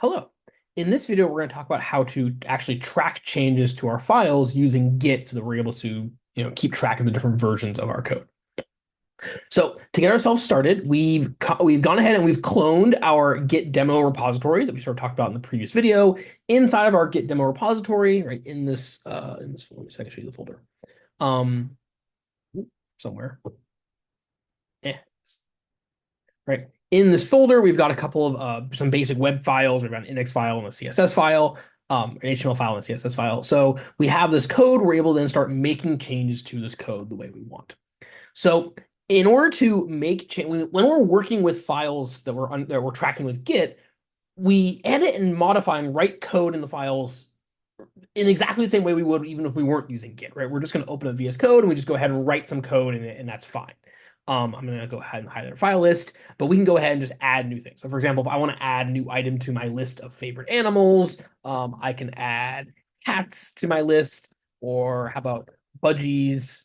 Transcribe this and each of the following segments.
Hello. In this video, we're going to talk about how to actually track changes to our files using Git so that we're able to, keep track of the different versions of our code. So to get ourselves started, we've gone ahead and we've cloned our Git demo repository that we sort of talked about in the previous video inside of our Git demo repository, right in this folder. So I can show you the folder. Um, somewhere. Eh, right. In this folder, we've got a couple of some basic web files. We've got an index file and a CSS file, an HTML file and a CSS file. So we have this code. We're able to then start making changes to this code the way we want. So in order to make change, when we're working with files that we're tracking with Git, we edit and modify and write code in the files in exactly the same way we would even if we weren't using Git, right? We're just going to open a VS Code and we just go ahead and write some code in it, and that's fine. I'm going to go ahead and highlight our file list, but we can go ahead and just add new things. So for example, if I want to add a new item to my list of favorite animals, I can add cats to my list, or how about budgies?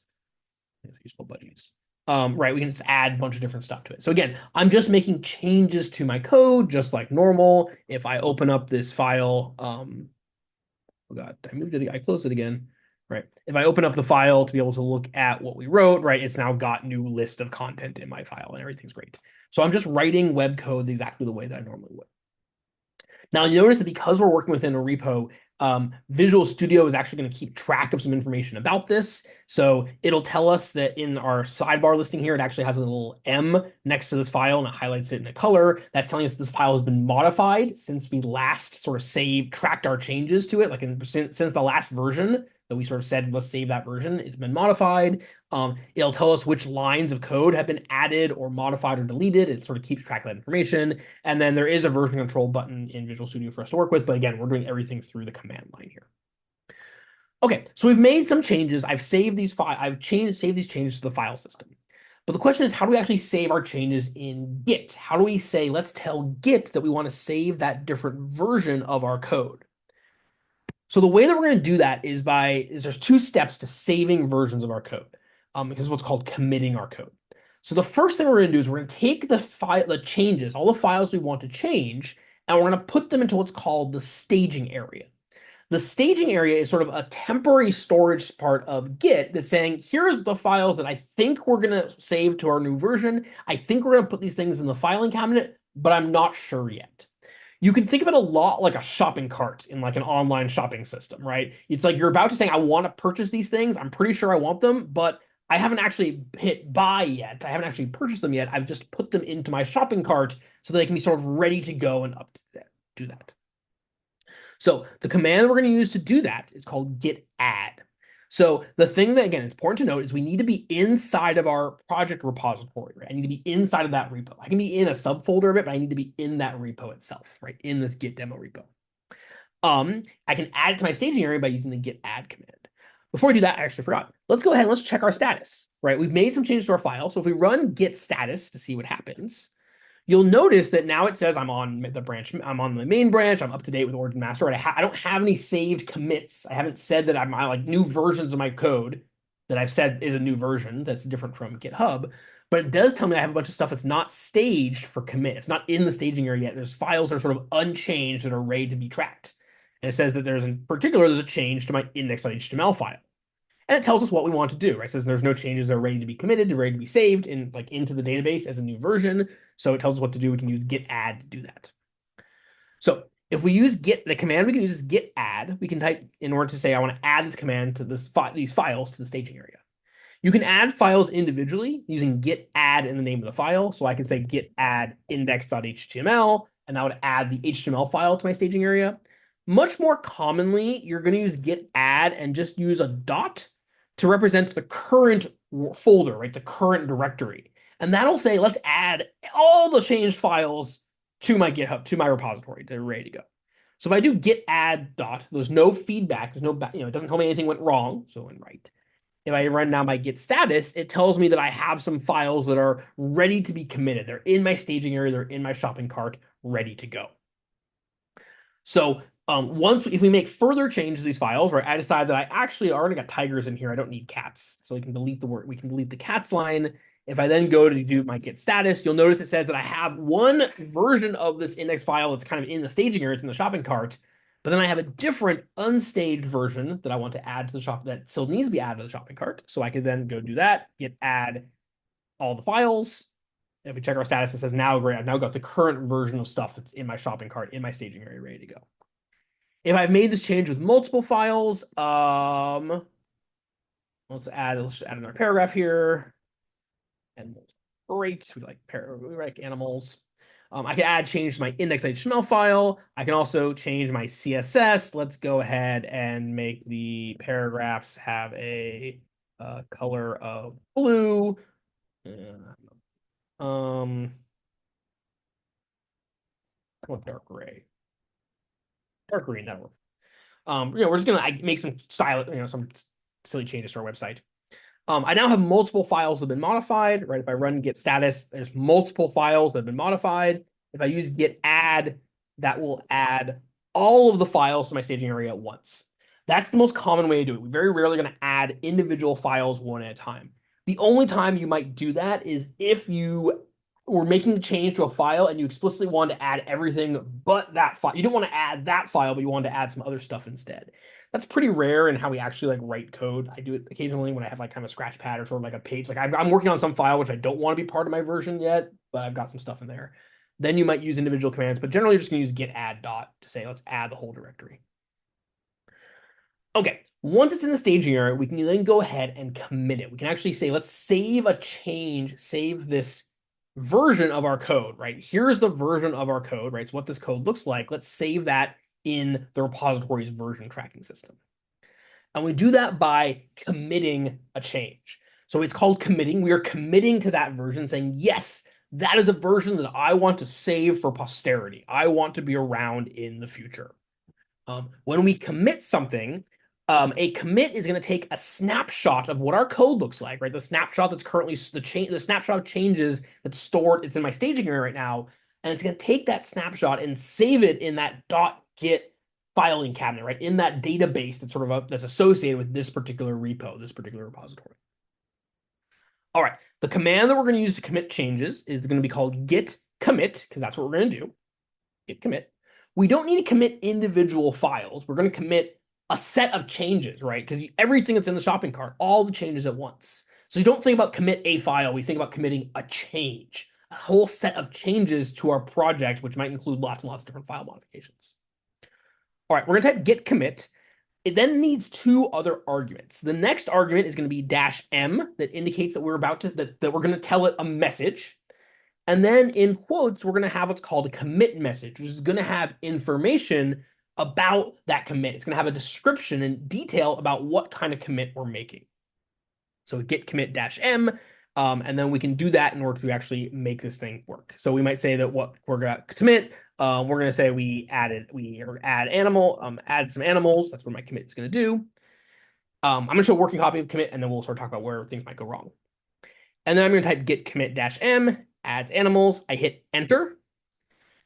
Useful budgies. Right, we can just add a bunch of different stuff to it. So again, I'm just making changes to my code just like normal. If I open up this file, oh God, I moved it. I closed it again. Right. If I open up the file to be able to look at what we wrote, right, it's now got new list of content in my file and everything's great. So I'm just writing web code exactly the way that I normally would. Now you notice that because we're working within a repo, Visual Studio is actually going to keep track of some information about this. So it'll tell us that in our sidebar listing here, it actually has a little M next to this file and it highlights it in a color. That's telling us this file has been modified since we last sort of tracked our changes to it, like since the last version that we sort of said, let's save that version. It's been modified. It'll tell us which lines of code have been added or modified or deleted. It sort of keeps track of that information. And then there is a version control button in Visual Studio for us to work with. But again, we're doing everything through the command line here. Okay, so we've made some changes. I've saved these saved these changes to the file system. But the question is, how do we actually save our changes in Git? How do we say, let's tell Git that we want to save that different version of our code? So the way that we're going to do that is there's two steps to saving versions of our code. This is what's called committing our code. So the first thing we're going to do is we're going to take the changes, all the files we want to change, and we're going to put them into what's called the staging area. The staging area is sort of a temporary storage part of Git that's saying, here's the files that I think we're going to save to our new version. I think we're going to put these things in the filing cabinet, but I'm not sure yet. You can think of it a lot like a shopping cart in like an online shopping system, right? It's like you're about to say, I want to purchase these things. I'm pretty sure I want them, but I haven't actually hit buy yet. I haven't actually purchased them yet. I've just put them into my shopping cart so they can be sort of ready to go and up to do that. So the command we're going to use to do that is called git add. So the thing that, again, it's important to note is we need to be inside of our project repository, right? I need to be inside of that repo. I can be in a subfolder of it, but I need to be in that repo itself, right? In this git demo repo. I can add it to my staging area by using the git add command. Before we do that, I actually forgot. Let's go ahead and let's check our status, right? We've made some changes to our file. So if we run git status to see what happens, you'll notice that now it says I'm on the branch. I'm on the main branch. I'm up to date with Origin Master. I don't have any saved commits. I haven't said that I'm like new versions of my code that I've said is a new version that's different from GitHub. But it does tell me I have a bunch of stuff that's not staged for commit. It's not in the staging area yet. There's files that are sort of unchanged that are ready to be tracked. And it says that there's a change to my index.html file. And it tells us what we want to do, right? It says there's no changes that are ready to be committed, ready to be saved into the database as a new version. So it tells us what to do. We can use git add to do that. So if we use git, the command we can use is git add. We can type in order to say I want to add this command to these files to the staging area. You can add files individually using git add in the name of the file. So I can say git add index.html, and that would add the HTML file to my staging area. Much more commonly, you're going to use git add and just use a dot to represent the current folder, right? The current directory. And that'll say, let's add all the changed files to my GitHub, to my repository. They're ready to go. So if I do git add dot, there's no feedback. There's no, it doesn't tell me anything went wrong. So it went right. If I run now my git status, it tells me that I have some files that are ready to be committed. They're in my staging area. They're in my shopping cart, ready to go. So if we make further changes to these files, right, I decide that I actually already got tigers in here. I don't need cats. So we can delete the word. We can delete the cats line. If I then go to do my git status, you'll notice it says that I have one version of this index file that's kind of in the staging area, it's in the shopping cart, but then I have a different unstaged version that I want to add to the shop that still needs to be added to the shopping cart. So I could then go do that, git add all the files. And if we check our status, it says now great, I've now got the current version of stuff that's in my shopping cart in my staging area ready to go. If I've made this change with multiple files, let's add another paragraph here. And great, we like animals. I can add change to my index.html file. I can also change my CSS. Let's go ahead and make the paragraphs have a color of blue. I want dark gray. Dark green, that'll work. We're just gonna make some style, some silly changes to our website. I now have multiple files that have been modified, right? If I run git status, there's multiple files that have been modified. If I use git add, that will add all of the files to my staging area at once. That's the most common way to do it. We're very rarely going to add individual files one at a time. The only time you might do that is if you were making a change to a file and you explicitly wanted to add everything but that file. You don't want to add that file, but you wanted to add some other stuff instead. That's pretty rare in how we actually write code. I do it occasionally when I have kind of a scratch pad or sort of like a page. I'm working on some file which I don't want to be part of my version yet, but I've got some stuff in there. Then you might use individual commands, but generally you're just going to use git add dot to say let's add the whole directory. Okay, once it's in the staging area, we can then go ahead and commit it. We can actually say let's save a change, save this version of our code, right? Here's the version of our code, right? It's what this code looks like. Let's save that in the repository's version tracking system. And we do that by committing a change. So it's called committing. We are committing to that version saying, yes, that is a version that I want to save for posterity. I want to be around in the future. When we commit something, a commit is going to take a snapshot of what our code looks like, right? The snapshot that's currently the snapshot of changes that's stored. It's in my staging area right now, and it's going to take that snapshot and save it in that .git filing cabinet, right? In that database that's sort of that's associated with this particular repo, this particular repository. All right, the command that we're going to use to commit changes is going to be called git commit, because that's what we're going to do. Git commit. We don't need to commit individual files. We're going to commit a set of changes, right? Because everything that's in the shopping cart, all the changes at once. So you don't think about commit a file. We think about committing a change, a whole set of changes to our project, which might include lots and lots of different file modifications. All right, we're going to type git commit. It then needs two other arguments. The next argument is going to be -m that indicates that we're about to that we're going to tell it a message. And then in quotes, we're going to have what's called a commit message, which is going to have information about that commit. It's going to have a description and detail about what kind of commit we're making. So git commit -m, and then we can do that in order to actually make this thing work. So we might say that what we're going to commit, we're going to say we add some animals. That's what my commit is going to do. I'm going to show a working copy of commit, and then we'll sort of talk about where things might go wrong. And then I'm going to type git commit -m, adds animals. I hit enter.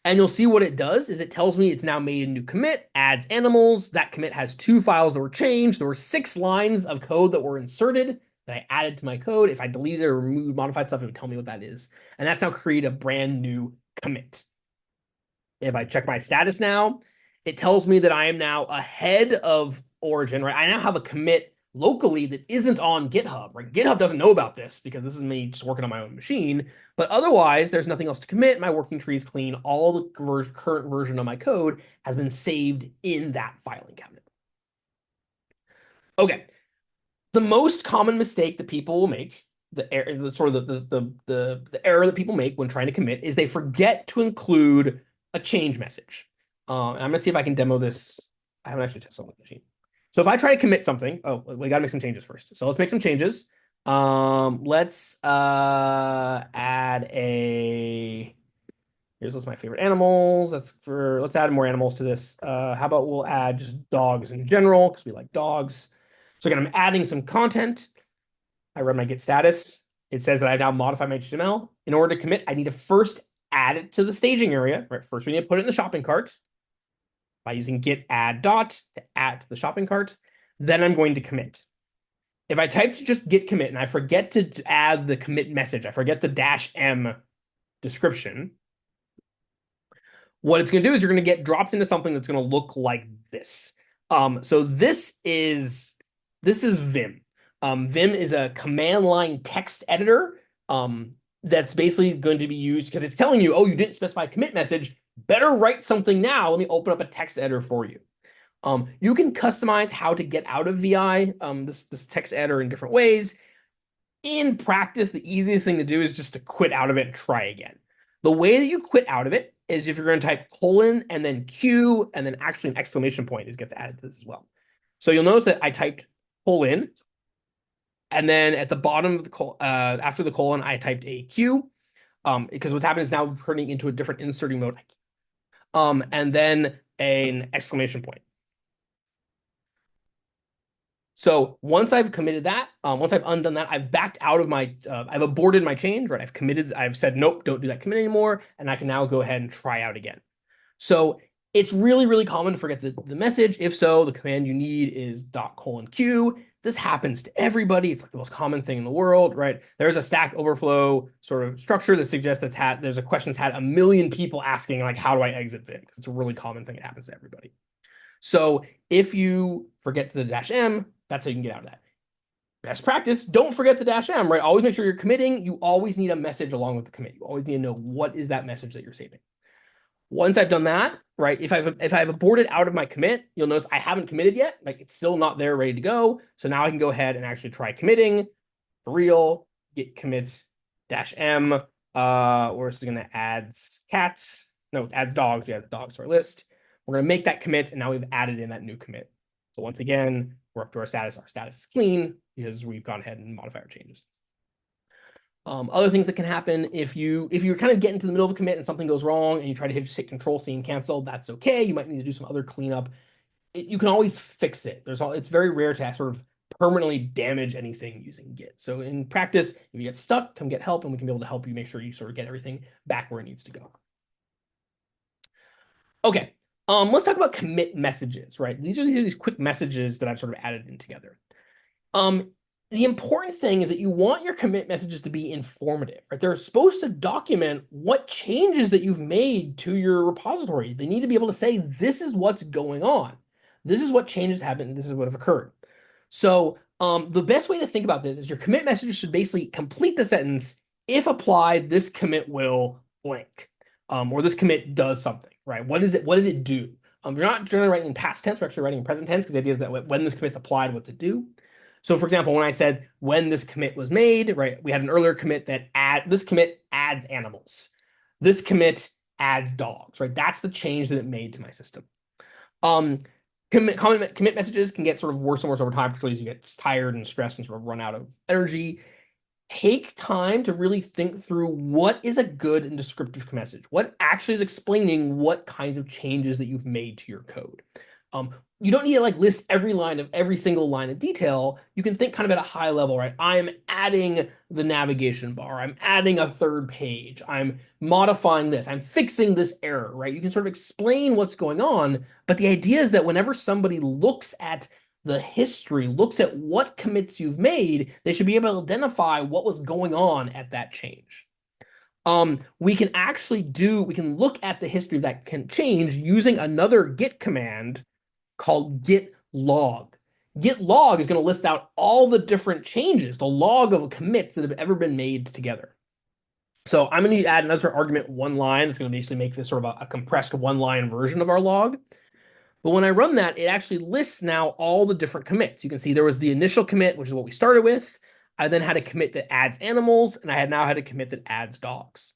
And you'll see what it does is it tells me it's now made a new commit, adds animals. That commit has 2 files that were changed. There were 6 lines of code that were inserted that I added to my code. If I deleted or removed, modified stuff, it would tell me what that is. And that's now created a brand new commit. If I check my status now, it tells me that I am now ahead of Origin, right? I now have a commit locally that isn't on GitHub, right? GitHub doesn't know about this because this is me just working on my own machine. But otherwise, there's nothing else to commit. My working tree is clean. All the current version of my code has been saved in that filing cabinet. Okay. The most common mistake that people will make, the error that people make when trying to commit is they forget to include a change message. And I'm going to see if I can demo this. I haven't actually tested on the machine. So if I try to commit something, we got to make some changes first. So let's make some changes. Let's add here's my favorite animals. Let's add more animals to this. How about we'll add just dogs in general because we like dogs. So again, I'm adding some content. I run my git status. It says that I've now modified my HTML. In order to commit, I need to first add it to the staging area. Right? First, we need to put it in the shopping cart by using git add dot to add to the shopping cart. Then I'm going to commit. if I type to just git commit and I forget to add the commit message, I forget the -m description, what it's going to do is you're going to get dropped into something that's going to look like this. So this is Vim. Vim is a command line text editor that's basically going to be used because it's telling you, oh, you didn't specify a commit message. Better write something now. Let me open up a text editor for you. You can customize how to get out of VI, this text editor in different ways. In practice, the easiest thing to do is just to quit out of it and try again. The way that you quit out of it is if you're going to type colon and then Q and then actually an exclamation point is gets added to this as well. So you'll notice that I typed colon and then at the bottom of the after the colon, I typed a Q because what's happened is now we're turning into a different inserting mode. And then an exclamation point. So once I've committed that, once I've undone that, I've backed out of my, I've aborted my change, right? I've said, nope, don't do that commit anymore. And I can now go ahead and try out again. So it's really, really common to forget the message. If so, the command you need is :Q. This happens to everybody. It's like the most common thing in the world, right? There's a Stack Overflow sort of structure that suggests there's a question that's had a million people asking, like, how do I exit Vim? Because it's a really common thing that happens to everybody. So if you forget the -m, that's how you can get out of that. Best practice, don't forget the -m, right? Always make sure you're committing. You always need a message along with the commit. You always need to know what is that message that you're saving. Once I've done that, right, if I've aborted out of my commit, you'll notice I haven't committed yet. Like it's still not there ready to go. So now I can go ahead and actually try committing for real, git commit -m. We're just gonna adds cats. No, adds dogs. We have the dogs to our list. We're going to make that commit, and now we've added in that new commit. So once again, we're up to our status. Our status is clean because we've gone ahead and modified our changes. Other things that can happen if you're kind of getting to the middle of a commit and something goes wrong and you try to just hit Control-C and cancel, that's okay. You might need to do some other cleanup. You can always fix it. It's very rare to sort of permanently damage anything using Git. So in practice, if you get stuck, come get help, and we can be able to help you make sure you sort of get everything back where it needs to go. Okay. Let's talk about commit messages, right? These are these quick messages that I've sort of added in together. The important thing is that you want your commit messages to be informative, right? They're supposed to document what changes that you've made to your repository. They need to be able to say, this is what's going on. This is what changes happened. This is what have occurred. So the best way to think about this is your commit messages should basically complete the sentence, if applied, this commit will blank, or this commit does something, right? What is it? What did it do? You're not generally writing in past tense, we're actually writing in present tense because the idea is that when this commit's applied, what to do. So for example, when I said when this commit was made, right, we had an earlier commit that this commit adds animals. This commit adds dogs, right? That's the change that it made to my system. Commit messages can get sort of worse and worse over time, particularly as you get tired and stressed and sort of run out of energy. Take time to really think through what is a good and descriptive message. What actually is explaining what kinds of changes that you've made to your code. You don't need to like list every line of every single line of detail. You can think kind of at a high level, right? I'm adding the navigation bar. I'm adding a third page. I'm modifying this. I'm fixing this error, right? You can sort of explain what's going on. But the idea is that whenever somebody looks at the history, looks at what commits you've made, they should be able to identify what was going on at that change. We can look at the history of that change using another Git command called git log. Git log is going to list out all the different changes, the log of commits that have ever been made together. So I'm going to add another argument one line that's going to basically make this sort of a compressed one-line version of our log. But when I run that, it actually lists now all the different commits. You can see there was the initial commit, which is what we started with. I then had a commit that adds animals, and I now had a commit that adds dogs.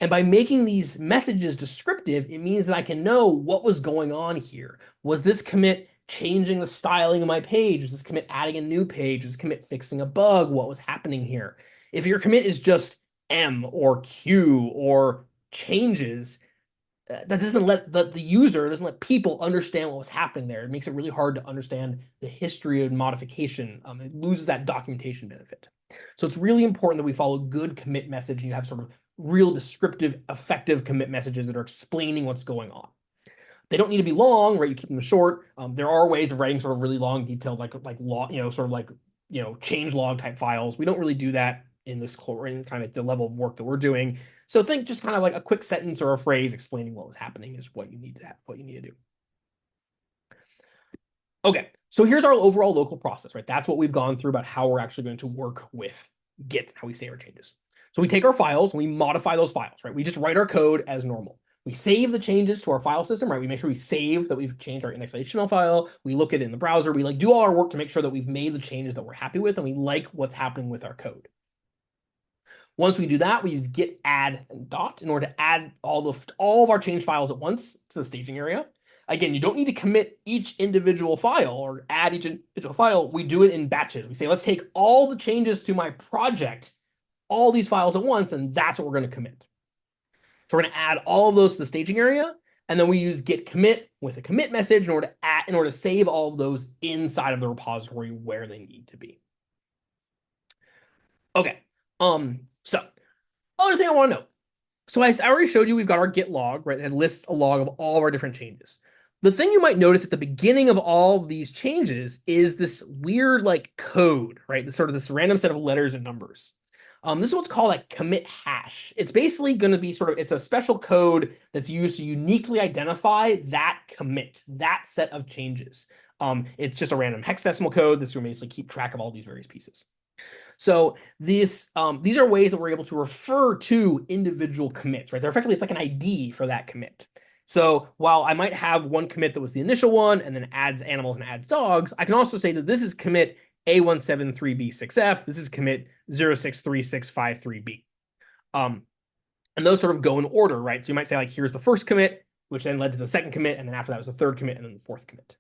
And by making these messages descriptive, it means that I can know what was going on here. Was this commit changing the styling of my page? Was this commit adding a new page? Was this commit fixing a bug? What was happening here? If your commit is just M or Q or changes, that doesn't let the user, doesn't let people understand what was happening there. It makes it really hard to understand the history of modification. It loses that documentation benefit. So it's really important that we follow good commit message and you have sort of real descriptive, effective commit messages that are explaining what's going on. They don't need to be long, right? You keep them short. There are ways of writing sort of really long, detailed, like law, sort of like change log type files. We don't really do that in this in kind of the level of work that we're doing. So think just kind of like a quick sentence or a phrase explaining what was happening is what you need to have, what you need to do. Okay, so here's our overall local process, right? That's what we've gone through about how we're actually going to work with Git, how we save our changes. So we take our files and we modify those files, right? We just write our code as normal. We save the changes to our file system, right? We make sure we save that we've changed our index.html file. We look at it in the browser. We like do all our work to make sure that we've made the changes that we're happy with and we like what's happening with our code. Once we do that, we use git add and dot in order to add all of our change files at once to the staging area. Again, you don't need to commit each individual file or add each individual file. We do it in batches. We say, let's take all the changes to my project, all these files at once, and that's what we're going to commit. So we're going to add all of those to the staging area, and then we use git commit with a commit message in order to save all of those inside of the repository where they need to be. Okay. So other thing I want to know. So I already showed you we've got our git log, right? That lists a log of all of our different changes. The thing you might notice at the beginning of all of these changes is this weird like code, right? This sort of this random set of letters and numbers. This is what's called like commit hash. It's basically going to be it's a special code that's used to uniquely identify that commit, that set of changes. It's just a random hexadecimal code that's going to basically keep track of all these various pieces. So these are ways that we're able to refer to individual commits, right? They're effectively, it's like an ID for that commit. So while I might have one commit that was the initial one and then adds animals and adds dogs, I can also say that this is commit A173B6F. This is commit 063653B. And those sort of go in order, right? So you might say like, here's the first commit, which then led to the second commit. And then after that was the third commit and then the fourth commit.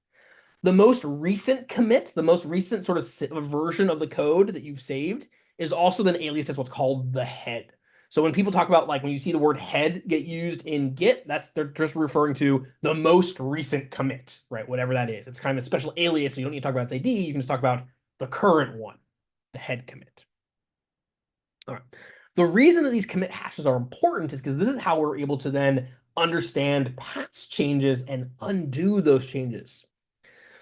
The most recent commit, the most recent sort of version of the code that you've saved is also then aliased as what's called the head. So when people talk about like when you see the word head get used in Git, they're just referring to the most recent commit, right? Whatever that is. It's kind of a special alias, so you don't need to talk about its ID. You can just talk about the current one, the head commit. All right. The reason that these commit hashes are important is because this is how we're able to then understand past changes and undo those changes.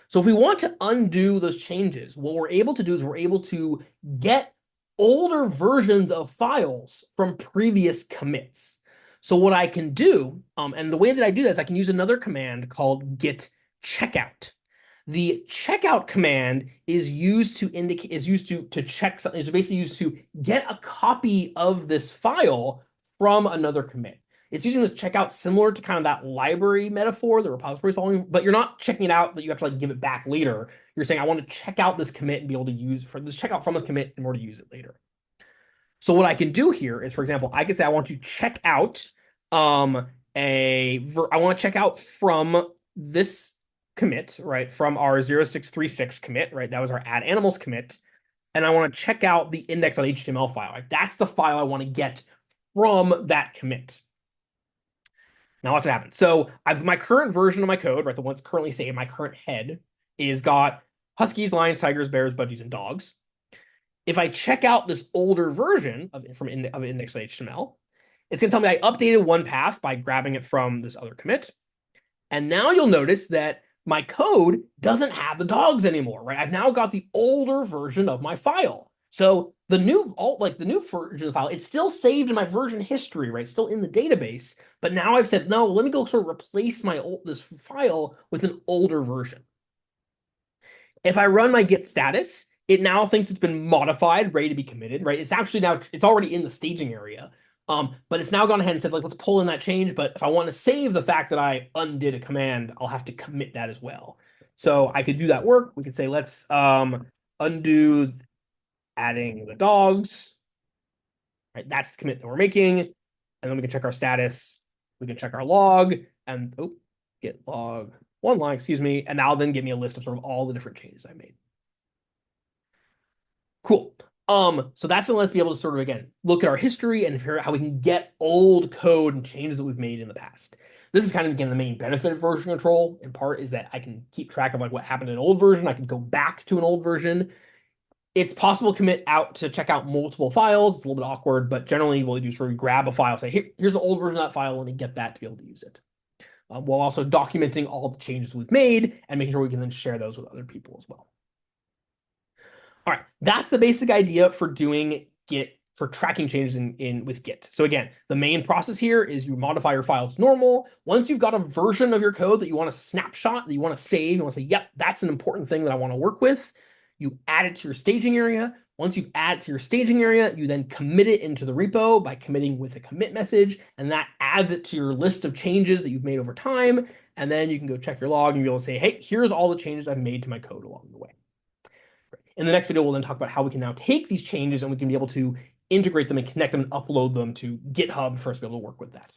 So if we want to undo those changes, what we're able to do is we're able to get older versions of files from previous commits. So what I can do, and the way that I do that is I can use another command called git checkout. The checkout command is used to check something. It's basically used to get a copy of this file from another commit. It's using this checkout similar to kind of that library metaphor, the repository is following, but you're not checking it out that you have to like give it back later. You're saying, I want to check out this commit and be able to use for this checkout from this commit in order to use it later. So what I can do here is, for example, I could say I want to check out I want to check out from this commit, right? From our 0636 commit, right? That was our add animals commit. And I want to check out the index.html file. Right? That's the file I want to get from that commit. Now watch what happens. So I've my current version of my code, right? The one that's currently saved, my current head is got huskies, lions, tigers, bears, budgies, and dogs. If I check out this older version of index.html, it's going to tell me I updated one path by grabbing it from this other commit. And now you'll notice that my code doesn't have the dogs anymore, right? I've now got the older version of my file. So the new version of the file, it's still saved in my version history, right? It's still in the database. But now I've said, no, let me go sort of replace this file with an older version. If I run my git status, it now thinks it's been modified, ready to be committed, right? It's actually now, it's already in the staging area. But it's now gone ahead and said, like, let's pull in that change. But if I want to save the fact that I undid a command, I'll have to commit that as well. So I could do that work. We could say, let's undo adding the dogs. Right, that's the commit that we're making. And then we can check our status. We can check our log and git log one line, excuse me. And that'll then give me a list of sort of all the different changes I made. Cool. So that's going to let us be able to sort of, again, look at our history and figure out how we can get old code and changes that we've made in the past. This is kind of, again, the main benefit of version control, in part, is that I can keep track of like what happened in an old version. I can go back to an old version. It's possible to commit out to check out multiple files. It's a little bit awkward, but generally what we do is sort of grab a file, say, here's the old version of that file, and get that to be able to use it. While also documenting all the changes we've made and making sure we can then share those with other people as well. All right, that's the basic idea for doing Git for tracking changes in with Git. So again, the main process here is you modify your file to normal. Once you've got a version of your code that you want to snapshot, that you want to save, you want to say, yep, that's an important thing that I want to work with, you add it to your staging area. Once you add it to your staging area, you then commit it into the repo by committing with a commit message, and that adds it to your list of changes that you've made over time. And then you can go check your log and be able to say, hey, here's all the changes I've made to my code along the way. In the next video, we'll then talk about how we can now take these changes and we can be able to integrate them and connect them and upload them to GitHub for us to be able to work with that.